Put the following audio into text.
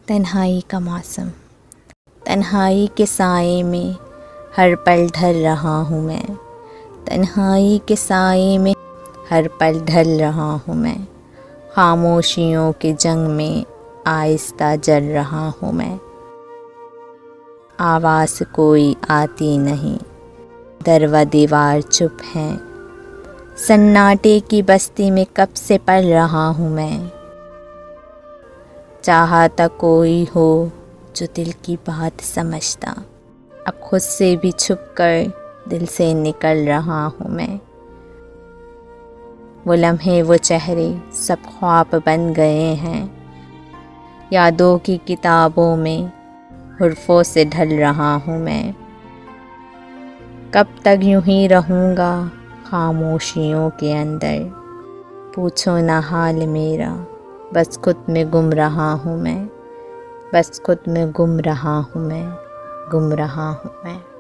तन्हाई का मौसम। तन्हाई के साए में हर पल ढल रहा हूँ मैं। तन्हाई के साए में हर पल ढल रहा हूँ मैं। खामोशियों के जंग में आहिस्ता जल रहा हूँ मैं। आवाज़ कोई आती नहीं, दर व दीवार चुप हैं। सन्नाटे की बस्ती में कब से पल रहा हूँ मैं। चाहता कोई हो जो दिल की बात समझता, अब खुद से भी छुप कर दिल से निकल रहा हूँ मैं। वो लम्हे वो चेहरे सब ख्वाब बन गए हैं। यादों की किताबों में हुर्फों से ढल रहा हूँ मैं। कब तक यूं ही रहूँगा खामोशियों के अंदर। पूछो ना हाल मेरा, बस खुद में गुम रहा हूँ मैं। बस खुद में गुम रहा हूँ मैं, गुम रहा हूँ मैं।